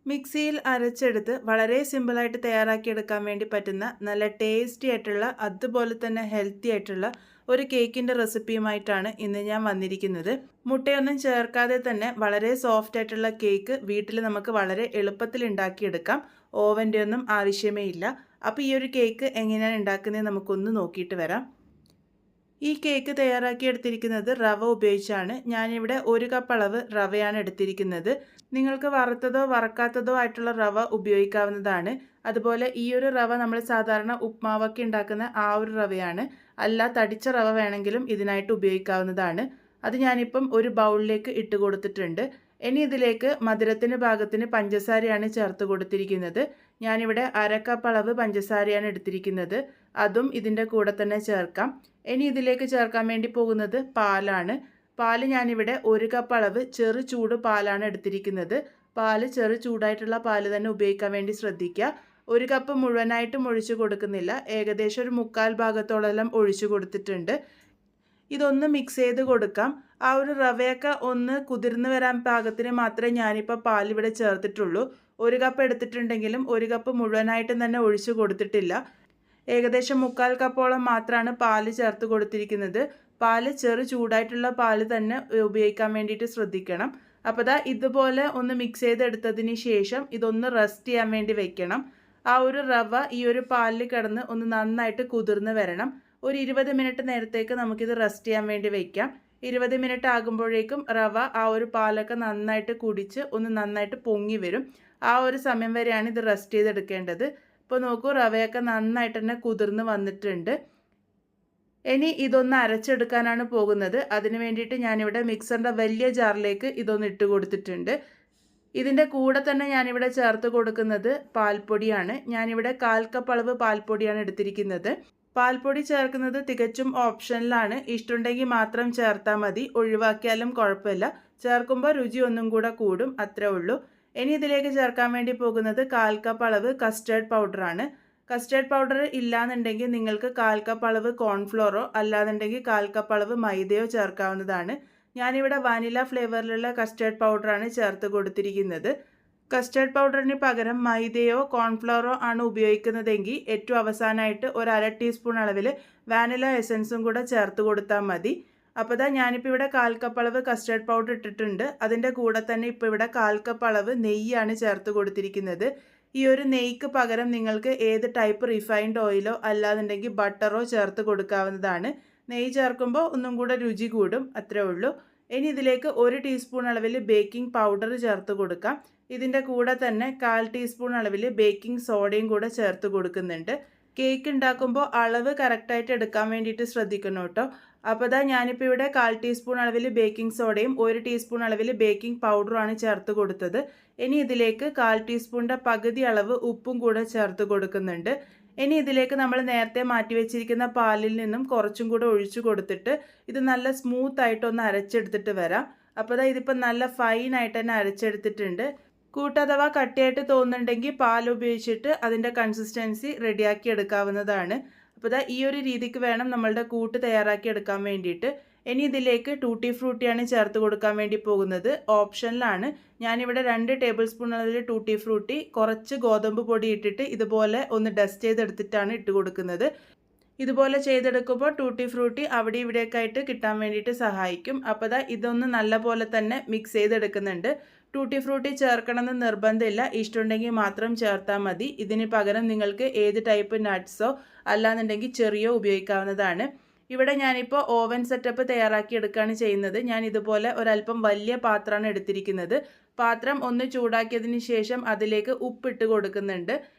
മിക്സിയിൽ അരച്ചെടുത്ത് വളരെ സിമ്പിളായിട്ട് തയ്യാറാക്കിയെടുക്കാൻ വേണ്ടി പറ്റുന്ന നല്ല ടേസ്റ്റി ആയിട്ടുള്ള അതുപോലെ തന്നെ ഹെൽത്തി ആയിട്ടുള്ള ഒരു കേക്കിൻ്റെ റെസിപ്പിയുമായിട്ടാണ് ഇന്ന് ഞാൻ വന്നിരിക്കുന്നത്. മുട്ടയൊന്നും ചേർക്കാതെ തന്നെ വളരെ സോഫ്റ്റ് ആയിട്ടുള്ള കേക്ക് വീട്ടിൽ നമുക്ക് വളരെ എളുപ്പത്തിൽ ഉണ്ടാക്കിയെടുക്കാം. ഓവൻ്റെ ഒന്നും ആവശ്യമേ ഇല്ല. അപ്പോൾ ഈ ഒരു കേക്ക് എങ്ങനെയാണ് ഉണ്ടാക്കുന്നത് നമുക്കൊന്ന് നോക്കിയിട്ട് വരാം. ഈ കേക്ക് തയ്യാറാക്കി എടുത്തിരിക്കുന്നത് റവ ഉപയോഗിച്ചാണ്. ഞാനിവിടെ 1 കപ്പ് അളവ് റവയാണ് എടുത്തിരിക്കുന്നത്. നിങ്ങൾക്ക് വറുത്തതോ വറക്കാത്തതോ ആയിട്ടുള്ള റവ ഉപയോഗിക്കാവുന്നതാണ്. അതുപോലെ ഈ ഒരു റവ നമ്മൾ സാധാരണ ഉപ്മാവൊക്കെ ഉണ്ടാക്കുന്ന ആ ഒരു റവയാണ്. അല്ല തടിച്ച റവ വേണമെങ്കിലും ഇതിനായിട്ട് ഉപയോഗിക്കാവുന്നതാണ്. അത് ഞാനിപ്പം ഒരു ബൗളിലേക്ക് ഇട്ട് കൊടുത്തിട്ടുണ്ട്. ഇനി ഇതിലേക്ക് മധുരത്തിന് പാകത്തിന് പഞ്ചസാരയാണ് ചേർത്ത് കൊടുത്തിരിക്കുന്നത്. ഞാനിവിടെ 1/2 കപ്പ് അളവ് പഞ്ചസാരയാണ് എടുത്തിരിക്കുന്നത്. അതും ഇതിൻ്റെ കൂടെ തന്നെ ചേർക്കാം. ഇനി ഇതിലേക്ക് ചേർക്കാൻ വേണ്ടി പോകുന്നത് പാലാണ്. പാല് ഞാനിവിടെ 1 കപ്പ് അളവ് ചെറു ചൂട് പാലാണ് എടുത്തിരിക്കുന്നത്. പാല് ചെറു ചൂടായിട്ടുള്ള പാല് തന്നെ ഉപയോഗിക്കാൻ വേണ്ടി ശ്രദ്ധിക്കുക. 1 കപ്പ് മുഴുവനായിട്ടും ഒഴിച്ചു കൊടുക്കുന്നില്ല. ഏകദേശം ഒരു 1/4 ഭാഗത്തോളം ഒഴിച്ചു കൊടുത്തിട്ടുണ്ട്. ഇതൊന്ന് മിക്സ് ചെയ്ത് കൊടുക്കാം. ആ ഒരു റവയൊക്കെ ഒന്ന് കുതിർന്ന് വരാൻ പാകത്തിന് മാത്രമേ ഞാനിപ്പോൾ പാലിവിടെ ചേർത്തിട്ടുള്ളൂ. 1 കപ്പ് എടുത്തിട്ടുണ്ടെങ്കിലും 1 കപ്പ് മുഴുവനായിട്ടും തന്നെ ഒഴിച്ചു കൊടുത്തിട്ടില്ല. ഏകദേശം 1/4 കപ്പോളം മാത്രമാണ് പാല് ചേർത്ത് കൊടുത്തിരിക്കുന്നത്. പാല് ചെറു ചൂടായിട്ടുള്ള പാല് തന്നെ ഉപയോഗിക്കാൻ വേണ്ടിയിട്ട് ശ്രദ്ധിക്കണം. അപ്പോൾ ഇതുപോലെ ഒന്ന് മിക്സ് ചെയ്തെടുത്തതിന് ശേഷം ഇതൊന്ന് റെസ്റ്റ് ചെയ്യാൻ വേണ്ടി വെക്കണം. ആ ഒരു റവ ഈ ഒരു പാലിൽ കിടന്ന് ഒന്ന് നന്നായിട്ട് കുതിർന്ന് വരണം. ഒരു 20 മിനിറ്റ് നേരത്തേക്ക് നമുക്കിത് റെസ്റ്റ് ചെയ്യാൻ വേണ്ടി വയ്ക്കാം. 20 മിനിറ്റ് ആകുമ്പോഴേക്കും റവ ആ ഒരു പാലൊക്കെ നന്നായിട്ട് കുടിച്ച് ഒന്ന് നന്നായിട്ട് പൊങ്ങി വരും. ആ ഒരു സമയം വരെയാണ് ഇത് റെസ്റ്റ് ചെയ്തെടുക്കേണ്ടത്. ഇപ്പോൾ നോക്കൂ, റവയൊക്കെ നന്നായിട്ട് തന്നെ കുതിർന്ന് വന്നിട്ടുണ്ട്. ഇനി ഇതൊന്ന് അരച്ചെടുക്കാനാണ് പോകുന്നത്. അതിന് വേണ്ടിയിട്ട് ഞാനിവിടെ മിക്സറിൻ്റെ വലിയ ജാറിലേക്ക് ഇതൊന്ന് ഇട്ട് കൊടുത്തിട്ടുണ്ട്. ഇതിൻ്റെ കൂടെ തന്നെ ഞാനിവിടെ ചേർത്ത് കൊടുക്കുന്നത് പാൽപ്പൊടിയാണ്. ഞാനിവിടെ 1/4 കപ്പ് അളവ് പാൽപ്പൊടിയാണ് എടുത്തിരിക്കുന്നത്. പാൽപ്പൊടി ചേർക്കുന്നത് തികച്ചും ഓപ്ഷനിലാണ്. ഇഷ്ടമുണ്ടെങ്കിൽ മാത്രം ചേർത്താൽ മതി. ഒഴിവാക്കിയാലും കുഴപ്പമില്ല. ചേർക്കുമ്പോൾ രുചി ഒന്നും കൂടെ കൂടും, അത്രേ ഉള്ളൂ. ഇനി ഇതിലേക്ക് ചേർക്കാൻ വേണ്ടി പോകുന്നത് 1/4 കപ്പ് അളവ് കസ്റ്റേർഡ് പൗഡറാണ്. കസ്റ്റേർഡ് പൗഡർ ഇല്ലാന്നുണ്ടെങ്കിൽ നിങ്ങൾക്ക് 1/4 കപ്പ് അളവ് കോൺഫ്ലോറോ അല്ലാന്നുണ്ടെങ്കിൽ 1/4 കപ്പ് അളവ് മൈദയോ ചേർക്കാവുന്നതാണ്. ഞാനിവിടെ വാനില ഫ്ലേവറിലുള്ള കസ്റ്റേർഡ് പൗഡറാണ് ചേർത്ത് കൊടുത്തിരിക്കുന്നത്. കസ്റ്റേർഡ് പൗഡറിന് പകരം മൈദയോ കോൺഫ്ലവറോ ആണ് ഉപയോഗിക്കുന്നതെങ്കിൽ ഏറ്റവും അവസാനമായിട്ട് ഒരു 1/2 ടീസ്പൂൺ അളവിൽ വാനില എസൻസും കൂടെ ചേർത്ത് കൊടുത്താൽ മതി. അപ്പോൾ ഞാനിപ്പോൾ ഇവിടെ 1/4 കപ്പ് അളവ് കസ്റ്റേർഡ് പൗഡർ ഇട്ടിട്ടുണ്ട്. അതിൻ്റെ കൂടെ തന്നെ ഇപ്പോൾ ഇവിടെ 1/4 കപ്പ് അളവ് നെയ്യാണ് ചേർത്ത് കൊടുത്തിരിക്കുന്നത്. ഈ ഒരു നെയ്ക്ക് പകരം നിങ്ങൾക്ക് ഏത് ടൈപ്പ് റിഫൈൻഡ് ഓയിലോ അല്ലാന്നുണ്ടെങ്കിൽ ബട്ടറോ ചേർത്ത് കൊടുക്കാവുന്നതാണ്. നെയ്യ് ചേർക്കുമ്പോൾ ഒന്നും കൂടെ രുചി കൂടും, അത്രേ ഉള്ളൂ. ഇനി ഇതിലേക്ക് 1 ടീസ്പൂൺ അളവിൽ ബേക്കിംഗ് പൗഡർ ചേർത്ത് കൊടുക്കാം. ഇതിൻ്റെ കൂടെ തന്നെ 1/4 ടീസ്പൂൺ അളവിൽ ബേക്കിംഗ് സോഡയും കൂടെ ചേർത്ത് കൊടുക്കുന്നുണ്ട്. കേക്ക് ഉണ്ടാക്കുമ്പോൾ അളവ് കറക്റ്റായിട്ട് എടുക്കാൻ വേണ്ടിയിട്ട് ശ്രദ്ധിക്കണം കേട്ടോ. അപ്പോൾ ഞാനിപ്പോൾ ഇവിടെ 1/4 ടീസ്പൂൺ അളവിൽ ബേക്കിംഗ് സോഡയും 1 ടീസ്പൂൺ അളവിൽ ബേക്കിംഗ് പൗഡറുമാണ് ചേർത്ത് കൊടുത്തത്. ഇനി ഇതിലേക്ക് 1/4 ടീസ്പൂണിൻ്റെ പകുതി അളവ് ഉപ്പും കൂടെ ചേർത്ത് കൊടുക്കുന്നുണ്ട്. ഇനി ഇതിലേക്ക് നമ്മൾ നേരത്തെ മാറ്റി വെച്ചിരിക്കുന്ന പാലിൽ നിന്നും കുറച്ചും കൂടെ ഒഴിച്ചു കൊടുത്തിട്ട് ഇത് നല്ല സ്മൂത്തായിട്ടൊന്ന് അരച്ചെടുത്തിട്ട് വരാം. അപ്പോൾ ഇതിപ്പോൾ നല്ല ഫൈനായിട്ട് തന്നെ അരച്ചെടുത്തിട്ടുണ്ട്. കൂട്ടഥവാ കട്ടിയായിട്ട് തോന്നുന്നുണ്ടെങ്കിൽ പാൽ ഉപയോഗിച്ചിട്ട് അതിൻ്റെ കൺസിസ്റ്റൻസി റെഡിയാക്കി എടുക്കാവുന്നതാണ്. അപ്പോൾ ഈ ഒരു രീതിക്ക് വേണം നമ്മളുടെ കൂട്ട് തയ്യാറാക്കി എടുക്കാൻ വേണ്ടിയിട്ട്. ഇനി ഇതിലേക്ക് ടൂട്ടി ഫ്രൂട്ടിയാണ് ചേർത്ത് കൊടുക്കാൻ വേണ്ടി പോകുന്നത്. ഓപ്ഷനിലാണ്. ഞാനിവിടെ 2 ടേബിൾ സ്പൂൺ അളവിൽ ടൂട്ടി ഫ്രൂട്ടി കുറച്ച് ഗോതമ്പ് പൊടി ഇട്ടിട്ട് ഇതുപോലെ ഒന്ന് ഡസ്റ്റ് ചെയ്തെടുത്തിട്ടാണ് ഇട്ട് കൊടുക്കുന്നത്. ഇതുപോലെ ചെയ്തെടുക്കുമ്പോൾ ടൂട്ടി ഫ്രൂട്ടി അവിടെ ഇവിടെയൊക്കെ ആയിട്ട് കിട്ടാൻ വേണ്ടിയിട്ട് സഹായിക്കും. അപ്പോൾ ഇതൊന്ന് നല്ലപോലെ തന്നെ മിക്സ് ചെയ്തെടുക്കുന്നുണ്ട്. ടൂട്ടി ഫ്രൂട്ടി ചേർക്കണമെന്ന് നിർബന്ധമില്ല. ഇഷ്ടമുണ്ടെങ്കിൽ മാത്രം ചേർത്താൽ മതി. ഇതിന് പകരം നിങ്ങൾക്ക് ഏത് ടൈപ്പ് നട്ട്സോ അല്ലാന്നുണ്ടെങ്കിൽ ചെറിയോ ഉപയോഗിക്കാവുന്നതാണ്. ഇവിടെ ഞാനിപ്പോൾ ഓവൻ സെറ്റപ്പ് തയ്യാറാക്കി എടുക്കുകയാണ് ചെയ്യുന്നത്. ഞാൻ ഇതുപോലെ ഒരല്പം വലിയ പാത്രമാണ് എടുത്തിരിക്കുന്നത്. പാത്രം ഒന്ന് ചൂടാക്കിയതിന് ശേഷം അതിലേക്ക് ഉപ്പിട്ട് കൊടുക്കുന്നുണ്ട്.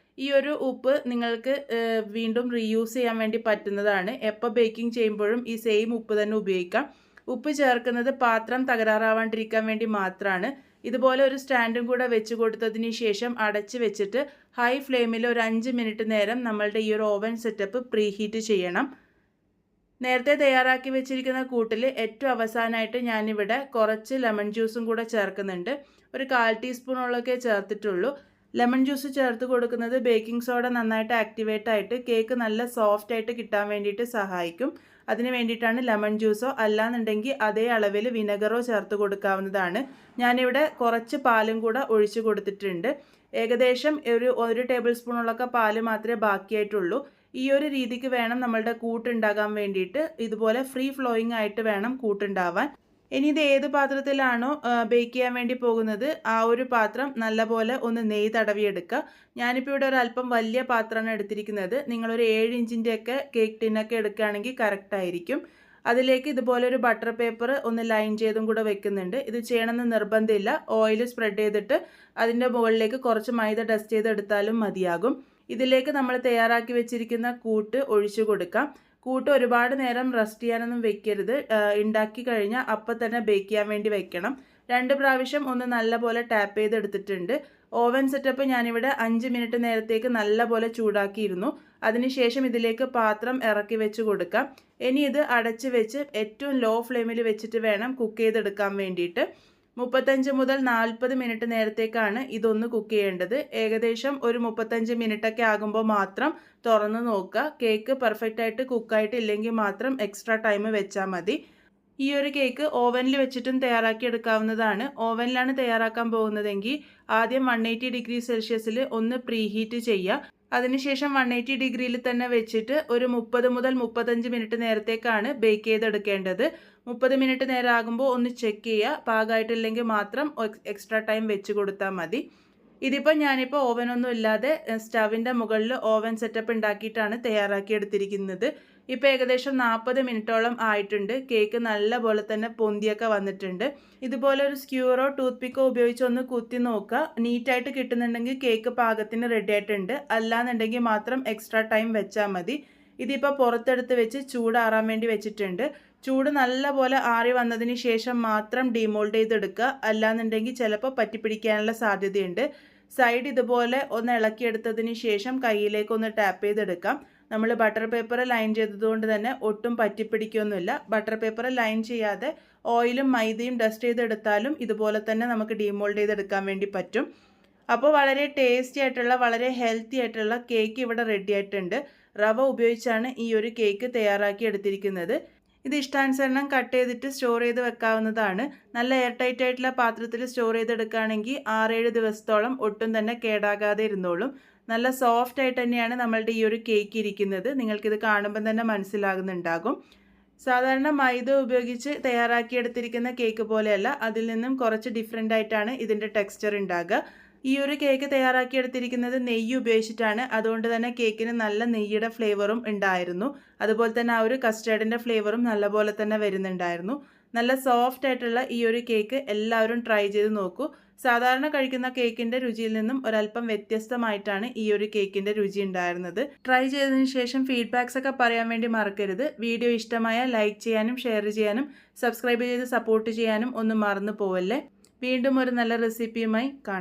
ഈ ഒരു ഉപ്പ് നിങ്ങൾക്ക് വീണ്ടും റീയൂസ് ചെയ്യാൻ വേണ്ടി പറ്റുന്നതാണ്. എപ്പോൾ ബേക്കിംഗ് ചെയ്യുമ്പോഴും ഈ സെയിം ഉപ്പ് തന്നെ ഉപയോഗിക്കാം. ഉപ്പ് ചേർക്കുന്നത് പാത്രം തകരാറാവാണ്ടിരിക്കാൻ വേണ്ടി മാത്രമാണ്. ഇതുപോലെ ഒരു സ്റ്റാൻഡും കൂടെ വെച്ച് കൊടുത്തതിന് ശേഷം അടച്ച് വെച്ചിട്ട് ഹൈ ഫ്ലെയിമിൽ ഒരു 5 മിനിറ്റ് നേരം നമ്മളുടെ ഈ ഒരു ഓവൻ സെറ്റപ്പ് പ്രീഹീറ്റ് ചെയ്യണം. നേരത്തെ തയ്യാറാക്കി വെച്ചിരിക്കുന്ന കൂട്ടിൽ ഏറ്റവും അവസാനമായിട്ട് ഞാനിവിടെ കുറച്ച് ലെമൺ ജ്യൂസും കൂടെ ചേർക്കുന്നുണ്ട്. ഒരു 1/4 ടീസ്പൂണോളൊക്കെ ചേർത്തിട്ടുള്ളൂ. ലെമൺ ജ്യൂസ് ചേർത്ത് കൊടുക്കുന്നത് ബേക്കിംഗ് സോഡ നന്നായിട്ട് ആക്ടിവേറ്റ് ആയിട്ട് കേക്ക് നല്ല സോഫ്റ്റ് ആയിട്ട് കിട്ടാൻ വേണ്ടിയിട്ട് സഹായിക്കും. അതിന് വേണ്ടിയിട്ടാണ് ലെമൺ ജ്യൂസോ അല്ലാന്നുണ്ടെങ്കിൽ അതേ അളവിൽ വിനെഗറോ ചേർത്ത് കൊടുക്കാവുന്നതാണ്. ഞാനിവിടെ കുറച്ച് പാലും കൂടെ ഒഴിച്ചു കൊടുത്തിട്ടുണ്ട്. ഏകദേശം ഒരു ടേബിൾ സ്പൂണോളൊക്കെ പാല് മാത്രമേ ബാക്കിയായിട്ടുള്ളൂ. ഈ ഒരു രീതിക്ക് വേണം നമ്മളുടെ കൂട്ടുണ്ടാകാൻ വേണ്ടിയിട്ട്. ഇതുപോലെ ഫ്രീ ഫ്ലോയിങ് ആയിട്ട് വേണം കൂട്ടുണ്ടാവാൻ. ഇനി ഇത് ഏത് പാത്രത്തിലാണോ ബേക്ക് ചെയ്യാൻ വേണ്ടി പോകുന്നത് ആ ഒരു പാത്രം നല്ലപോലെ ഒന്ന് നെയ്യ് തടവിയെടുക്കുക. ഞാനിപ്പോൾ ഇവിടെ ഒരു അല്പം വലിയ പാത്രമാണ് എടുത്തിരിക്കുന്നത്. നിങ്ങളൊരു 7 ഇഞ്ചിൻ്റെയൊക്കെ കേക്ക് ടിന്നൊക്കെ എടുക്കുകയാണെങ്കിൽ കറക്റ്റ് ആയിരിക്കും. അതിലേക്ക് ഇതുപോലെ ഒരു ബട്ടർ പേപ്പർ ഒന്ന് ലൈൻ ചെയ്തും കൂടെ വെക്കുന്നുണ്ട്. ഇത് ചെയ്യണമെന്ന് നിർബന്ധമില്ല. ഓയിൽ സ്പ്രെഡ് ചെയ്തിട്ട് അതിൻ്റെ മുകളിലേക്ക് കുറച്ച് മൈദ ഡസ്റ്റ് ചെയ്തെടുത്താലും മതിയാകും. ഇതിലേക്ക് നമ്മൾ തയ്യാറാക്കി വെച്ചിരിക്കുന്ന കൂട്ട് ഒഴിച്ചു കൊടുക്കാം. കൂട്ട് ഒരുപാട് നേരം റെസ്റ്റ് ചെയ്യാനൊന്നും വെക്കരുത്. ഉണ്ടാക്കി കഴിഞ്ഞാൽ അപ്പം തന്നെ ബേക്ക് ചെയ്യാൻ വേണ്ടി വെക്കണം. 2 പ്രാവശ്യം ഒന്ന് നല്ലപോലെ ടാപ്പ് ചെയ്തെടുത്തിട്ടുണ്ട്. ഓവൻ സെറ്റപ്പ് ഞാനിവിടെ 5 മിനിറ്റ് നേരത്തേക്ക് നല്ലപോലെ ചൂടാക്കിയിരുന്നു. അതിനുശേഷം ഇതിലേക്ക് പാത്രം ഇറക്കി വെച്ച് കൊടുക്കാം. ഇനി ഇത് അടച്ച് വെച്ച് ഏറ്റവും ലോ ഫ്ലെയിമിൽ വെച്ചിട്ട് വേണം കുക്ക് ചെയ്തെടുക്കാൻ വേണ്ടിയിട്ട്. 35 മുതൽ 40 മിനിറ്റ് നേരത്തേക്കാണ് ഇതൊന്ന് കുക്ക് ചെയ്യേണ്ടത്. ഏകദേശം ഒരു 35 മിനിറ്റൊക്കെ ആകുമ്പോൾ മാത്രം തുറന്ന് നോക്കുക. കേക്ക് പെർഫെക്റ്റ് ആയിട്ട് കുക്കായിട്ടില്ലെങ്കിൽ മാത്രം എക്സ്ട്രാ ടൈം വെച്ചാൽ മതി. ഈ ഒരു കേക്ക് ഓവനിൽ വെച്ചിട്ടും തയ്യാറാക്കി എടുക്കാവുന്നതാണ്. ഓവനിലാണ് തയ്യാറാക്കാൻ പോകുന്നതെങ്കിൽ ആദ്യം 180 ഡിഗ്രി സെൽഷ്യസിൽ ഒന്ന് പ്രീഹീറ്റ് ചെയ്യുക. അതിനുശേഷം 180 ഡിഗ്രിയിൽ തന്നെ വെച്ചിട്ട് ഒരു 30 മുതൽ 35 മിനിറ്റ് നേരത്തേക്കാണ് ബേക്ക് ചെയ്തെടുക്കേണ്ടത്. 30 മിനിറ്റ് നേരം ആകുമ്പോൾ ഒന്ന് ചെക്ക് ചെയ്യുക. പാകമായിട്ടില്ലെങ്കിൽ മാത്രം എക്സ്ട്രാ ടൈം വെച്ച് കൊടുത്താൽ മതി. ഇതിപ്പോൾ ഞാനിപ്പോൾ ഓവനൊന്നും ഇല്ലാതെ സ്റ്റവിൻ്റെ മുകളിൽ ഓവൻ സെറ്റപ്പ് ഉണ്ടാക്കിയിട്ടാണ് തയ്യാറാക്കി എടുത്തിരിക്കുന്നത്. ഇപ്പോൾ ഏകദേശം 40 മിനിറ്റോളം ആയിട്ടുണ്ട്. കേക്ക് നല്ലപോലെ തന്നെ പൊന്തിയൊക്കെ വന്നിട്ടുണ്ട്. ഇതുപോലെ ഒരു സ്ക്യൂറോ ടൂത്ത് പിക്കോ ഉപയോഗിച്ച് ഒന്ന് കുത്തി നോക്കുക. നീറ്റായിട്ട് കിട്ടുന്നുണ്ടെങ്കിൽ കേക്ക് പാകത്തിന് റെഡി ആയിട്ടുണ്ട്. അല്ലാന്നുണ്ടെങ്കിൽ മാത്രം എക്സ്ട്രാ ടൈം വെച്ചാൽ മതി. ഇതിപ്പോൾ പുറത്തെടുത്ത് വെച്ച് ചൂടാറാൻ വേണ്ടി വെച്ചിട്ടുണ്ട്. ചൂട് നല്ലപോലെ ആറി വന്നതിന് ശേഷം മാത്രം ഡീമോൾഡ് ചെയ്തെടുക്കുക. അല്ലാന്നുണ്ടെങ്കിൽ ചിലപ്പോൾ പറ്റിപ്പിടിക്കാനുള്ള സാധ്യതയുണ്ട്. സൈഡ് ഇതുപോലെ ഒന്ന് ഇളക്കിയെടുത്തതിന് ശേഷം കയ്യിലേക്കൊന്ന് ടാപ്പ് ചെയ്തെടുക്കാം. നമ്മൾ ബട്ടർ പേപ്പർ ലൈൻ ചെയ്തതുകൊണ്ട് തന്നെ ഒട്ടും പറ്റിപ്പിടിക്കൊന്നുമില്ല. ബട്ടർ പേപ്പർ ലൈൻ ചെയ്യാതെ ഓയിലും മൈദയും ഡസ്റ്റ് ചെയ്തെടുത്താലും ഇതുപോലെ തന്നെ നമുക്ക് ഡീമോൾഡ് ചെയ്തെടുക്കാൻ വേണ്ടി പറ്റും. അപ്പോൾ വളരെ ടേസ്റ്റി ആയിട്ടുള്ള വളരെ ഹെൽത്തി ആയിട്ടുള്ള കേക്ക് ഇവിടെ റെഡി ആയിട്ടുണ്ട്. റവ ഉപയോഗിച്ചാണ് ഈ ഒരു കേക്ക് തയ്യാറാക്കി എടുത്തിരിക്കുന്നത്. ഇത് ഇഷ്ടാനുസരണം കട്ട് ചെയ്തിട്ട് സ്റ്റോർ ചെയ്ത് വെക്കാവുന്നതാണ്. നല്ല എയർ ടൈറ്റ് ആയിട്ടുള്ള പാത്രത്തിൽ സ്റ്റോർ ചെയ്തെടുക്കുകയാണെങ്കിൽ 6-7 ദിവസത്തോളം ഒട്ടും തന്നെ കേടാകാതെ ഇരുന്നോളും. നല്ല സോഫ്റ്റ് ആയിട്ട് തന്നെയാണ് നമ്മളുടെ ഈ ഒരു കേക്ക് ഇരിക്കുന്നത്. നിങ്ങൾക്കിത് കാണുമ്പോൾ തന്നെ മനസ്സിലാകുന്നുണ്ടാകും. സാധാരണ മൈദ ഉപയോഗിച്ച് തയ്യാറാക്കിയെടുത്തിരിക്കുന്ന കേക്ക് പോലെയല്ല, അതിൽ നിന്നും കുറച്ച് ഡിഫറെൻ്റ് ആയിട്ടാണ് ഇതിൻ്റെ ടെക്സ്ചർ ഉണ്ടാകുക. ഈ ഒരു കേക്ക് തയ്യാറാക്കിയെടുത്തിരിക്കുന്നത് നെയ്യ് ഉപയോഗിച്ചിട്ടാണ്. അതുകൊണ്ട് തന്നെ കേക്കിന് നല്ല നെയ്യുടെ ഫ്ലേവറും ഉണ്ടായിരുന്നു. അതുപോലെ തന്നെ ആ ഒരു കസ്റ്റേർഡിൻ്റെ ഫ്ലേവറും നല്ലപോലെ തന്നെ വരുന്നുണ്ടായിരുന്നു. നല്ല സോഫ്റ്റ് ആയിട്ടുള്ള ഈ ഒരു കേക്ക് എല്ലാവരും ട്രൈ ചെയ്ത് നോക്കൂ. സാധാരണ കഴിക്കുന്ന കേക്കിൻ്റെ രുചിയിൽ നിന്നും ഒരല്പം വ്യത്യസ്തമായിട്ടാണ് ഈ ഒരു കേക്കിൻ്റെ രുചി ഉണ്ടായിരുന്നത്. ട്രൈ ചെയ്തതിന് ശേഷം ഫീഡ്ബാക്സ് ഒക്കെ പറയാൻ വേണ്ടി മറക്കരുത്. വീഡിയോ ഇഷ്ടമായാൽ ലൈക്ക് ചെയ്യാനും ഷെയർ ചെയ്യാനും സബ്സ്ക്രൈബ് ചെയ്ത് സപ്പോർട്ട് ചെയ്യാനും ഒന്നും മറന്നു പോവല്ലേ. വീണ്ടും ഒരു നല്ല റെസിപ്പിയുമായി കാണാം.